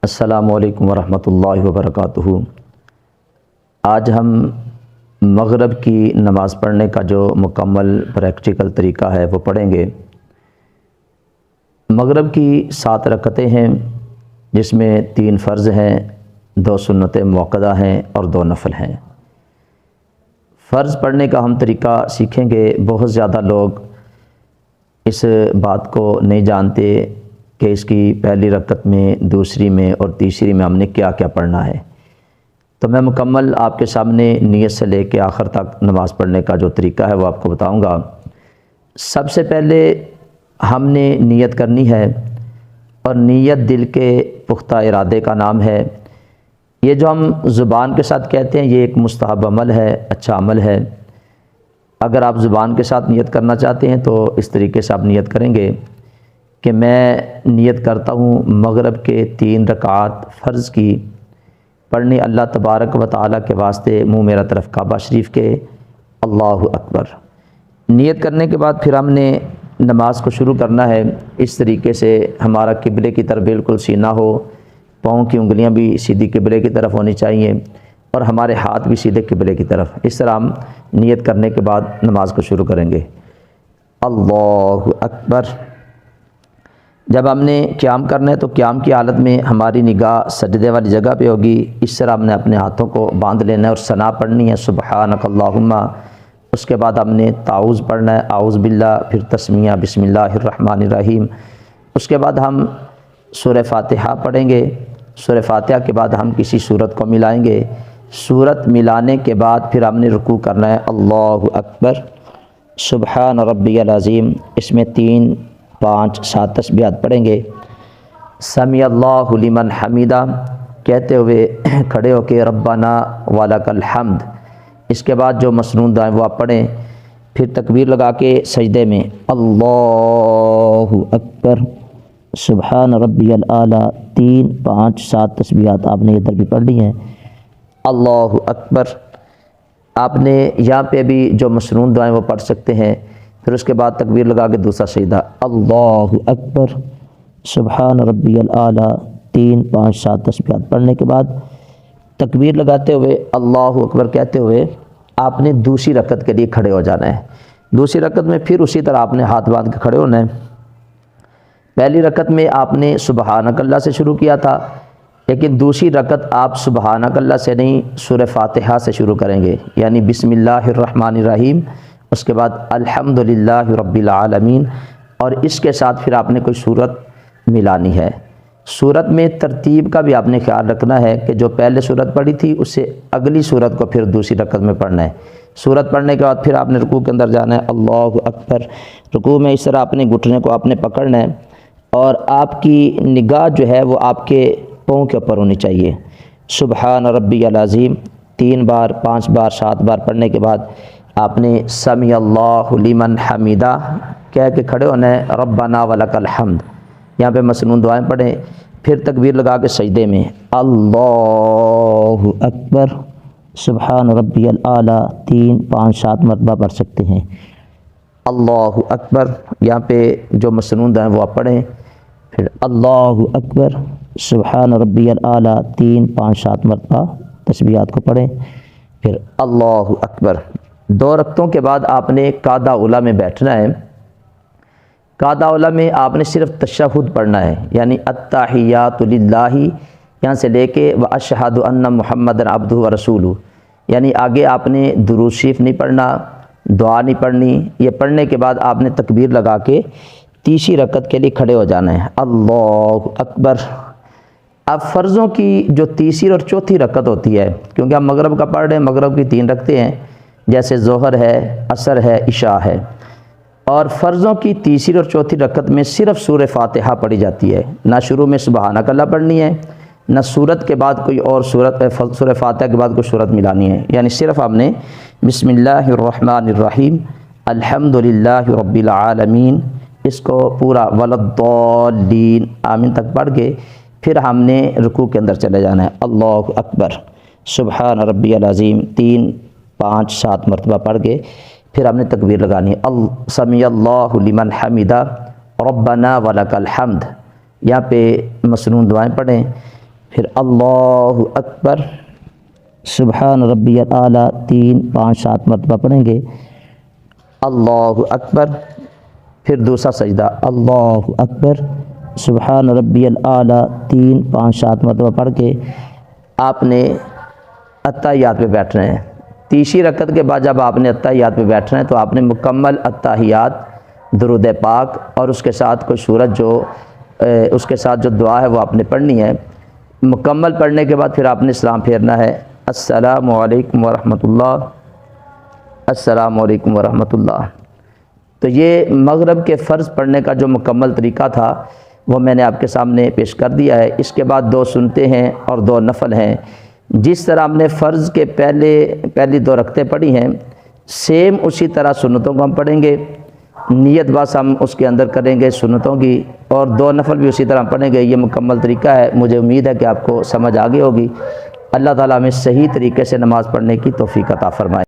السلام علیکم ورحمۃ اللہ وبرکاتہ۔ آج ہم مغرب کی نماز پڑھنے کا جو مکمل پریکٹیکل طریقہ ہے وہ پڑھیں گے۔ مغرب کی 7 رکعتیں ہیں، جس میں 3 فرض ہیں، 2 سنت موقدہ ہیں اور 2 نفل ہیں۔ فرض پڑھنے کا ہم طریقہ سیکھیں گے۔ بہت زیادہ لوگ اس بات کو نہیں جانتے کہ اس کی پہلی رکعت میں، دوسری میں اور تیسری میں ہم نے کیا کیا پڑھنا ہے۔ تو میں مکمل آپ کے سامنے نیت سے لے کے آخر تک نماز پڑھنے کا جو طریقہ ہے وہ آپ کو بتاؤں گا۔ سب سے پہلے ہم نے نیت کرنی ہے، اور نیت دل کے پختہ ارادے کا نام ہے۔ یہ جو ہم زبان کے ساتھ کہتے ہیں یہ ایک مستحب عمل ہے، اچھا عمل ہے۔ اگر آپ زبان کے ساتھ نیت کرنا چاہتے ہیں تو اس طریقے سے آپ نیت کریں گے کہ میں نیت کرتا ہوں مغرب کے 3 رکعات فرض کی پڑھنی اللہ تبارک و تعالیٰ کے واسطے، منہ میرا طرف کعبہ شریف کے، اللہ اکبر۔ نیت کرنے کے بعد پھر ہم نے نماز کو شروع کرنا ہے۔ اس طریقے سے ہمارا قبلے کی طرف بالکل سینہ ہو، پاؤں کی انگلیاں بھی سیدھی قبلے کی طرف ہونی چاہیے اور ہمارے ہاتھ بھی سیدھے قبلے کی طرف۔ اس طرح ہم نیت کرنے کے بعد نماز کو شروع کریں گے۔ اللہ اکبر۔ جب ہم نے قیام کرنا ہے تو قیام کی حالت میں ہماری نگاہ سجدے والی جگہ پہ ہوگی۔ اس طرح ہم نے اپنے ہاتھوں کو باندھ لینا ہے اور ثنا پڑھنی ہے، سبحانک اللہم۔ اس کے بعد ہم نے تعوذ پڑھنا ہے، اعوذ باللہ، پھر تسمیہ بسم اللہ الرحمن الرحیم۔ اس کے بعد ہم سورہ فاتحہ پڑھیں گے۔ سورہ فاتحہ کے بعد ہم کسی سورت کو ملائیں گے۔ سورت ملانے کے بعد پھر ہم نے رکوع کرنا ہے، اللہ اکبر، سبحان ربی العظیم۔ اس میں 3، 5، 7 تسبیحات پڑھیں گے۔ سمیع اللہ لمن حمیدہ کہتے ہوئے کھڑے ہو کے ربنا ولک الحمد۔ اس کے بعد جو مسنون دعائیں وہ آپ پڑھیں۔ پھر تکبیر لگا کے سجدے میں اللہ اکبر، سبحان ربی الاعلیٰ، 3، 5، 7 تسبیحات آپ نے ادھر بھی پڑھ لی ہیں، اللہ اکبر۔ آپ نے یہاں پہ بھی جو مسنون دعائیں وہ پڑھ سکتے ہیں۔ پھر اس کے بعد تکبیر لگا کے دوسرا سجدہ، اللہ اکبر، سبحان ربی الاعلیٰ، 3، 5، 7 تسبیحات پڑھنے کے بعد تکبیر لگاتے ہوئے اللہ اکبر کہتے ہوئے آپ نے دوسری رکعت کے لیے کھڑے ہو جانا ہے۔ دوسری رکعت میں پھر اسی طرح آپ نے ہاتھ باندھ کے کھڑے ہونا ہے۔ پہلی رکعت میں آپ نے سبحانک اللہ سے شروع کیا تھا، لیکن دوسری رکعت آپ سبحانک اللہ سے نہیں، سورہ فاتحہ سے شروع کریں گے، یعنی بسم اللہ الرحمن الرحیم، اس کے بعد الحمدللہ رب العالمین، اور اس کے ساتھ پھر آپ نے کوئی سورت ملانی ہے۔ سورت میں ترتیب کا بھی آپ نے خیال رکھنا ہے کہ جو پہلے سورت پڑھی تھی اس سے اگلی سورت کو پھر دوسری رکعت میں پڑھنا ہے۔ سورت پڑھنے کے بعد پھر آپ نے رکوع کے اندر جانا ہے، اللہ اکبر۔ رکوع میں اس طرح اپنے گھٹنے کو آپ نے پکڑنا ہے اور آپ کی نگاہ جو ہے وہ آپ کے پاؤں کے اوپر ہونی چاہیے۔ سبحان ربی العظیم 3 بار، 5 بار، 7 بار پڑھنے کے بعد آپ نے سمیع اللہ لمن حمیدہ کہہ کے کھڑے ہونا ہے، ربنا ولک الحمد۔ یہاں پہ مسنون دعائیں پڑھیں۔ پھر تکبیر لگا کے سجدے میں اللہ اکبر، سبحان ربی الاعلیٰ، 3، 5، 7 مرتبہ پڑھ سکتے ہیں، اللہ اکبر۔ یہاں پہ جو مسنون دعائیں وہ آپ پڑھیں۔ پھر اللہ اکبر، سبحان ربی الاعلیٰ، 3، 5، 7 مرتبہ تسبیحات کو پڑھیں۔ پھر اللہ اکبر۔ 2 رکعتوں کے بعد آپ نے قعدہ اولیٰ میں بیٹھنا ہے۔ قعدہ اولیٰ میں آپ نے صرف تشہد پڑھنا ہے، یعنی التحیات للہ، یہاں سے لے کے واشہد ان محمدًا عبدہ ورسولہ، یعنی آگے آپ نے درود شریف نہیں پڑھنا، دعا نہیں پڑھنی۔ یہ پڑھنے کے بعد آپ نے تکبیر لگا کے تیسری رکعت کے لیے کھڑے ہو جانا ہے، اللہ اکبر۔ اب فرضوں کی جو تیسری اور چوتھی رکعت ہوتی ہے، کیونکہ ہم مغرب کا پڑھ رہے ہیں، مغرب کی 3 رکعتیں ہیں، جیسے ظہر ہے، عصر ہے، عشاء ہے، اور فرضوں کی تیسری اور چوتھی رکعت میں صرف سورہ فاتحہ پڑھی جاتی ہے۔ نہ شروع میں سبحانک اللہ پڑھنی ہے، نہ سورت کے بعد کوئی اور سورت، سورہ فاتحہ کے بعد کوئی سورت ملانی ہے، یعنی صرف ہم نے بسم اللہ الرحمن الرحیم، الحمدللہ رب العالمین، اس کو پورا ولضالین آمین تک پڑھ کے پھر ہم نے رکوع کے اندر چلے جانا ہے، اللہ اکبر، سبحان ربی العظیم، 3، 5، 7 مرتبہ پڑھ کے پھر ہم نے تکبیر لگانی ہے، سمیع اللہ لمن حمیدہ، ربنا ولک الحمد۔ یہاں پہ مسنون دعائیں پڑھیں۔ پھر اللہ اکبر، سبحان ربی الاعلیٰ 3 5 7 مرتبہ پڑھیں گے، اللہ اکبر، پھر دوسرا سجدہ اللہ اکبر، سبحان ربی الاعلیٰ 3 5 7 مرتبہ پڑھ کے آپ نے اتحیات پہ بیٹھنا ہے۔ تیسری رکعت کے بعد جب آپ نے اتحیات پہ بیٹھنا ہے تو آپ نے مکمل اتحیات، درود پاک اور اس کے ساتھ کوئی سورت جو اس کے ساتھ جو دعا ہے وہ آپ نے پڑھنی ہے۔ مکمل پڑھنے کے بعد پھر آپ نے سلام پھیرنا ہے، السلام علیکم ورحمۃ اللہ، السلام علیکم ورحمۃ اللہ۔ تو یہ مغرب کے فرض پڑھنے کا جو مکمل طریقہ تھا وہ میں نے آپ کے سامنے پیش کر دیا ہے۔ اس کے بعد 2 سنتے ہیں اور 2 نفل ہیں۔ جس طرح ہم نے فرض کے پہلی 2 رکعتیں پڑھی ہیں، سیم اسی طرح سنتوں کو ہم پڑھیں گے۔ نیت بس ہم اس کے اندر کریں گے سنتوں کی، اور 2 نفل بھی اسی طرح پڑھیں گے۔ یہ مکمل طریقہ ہے، مجھے امید ہے کہ آپ کو سمجھ آ گئی ہوگی۔ اللہ تعالیٰ ہمیں صحیح طریقے سے نماز پڑھنے کی توفیق عطا فرمائے۔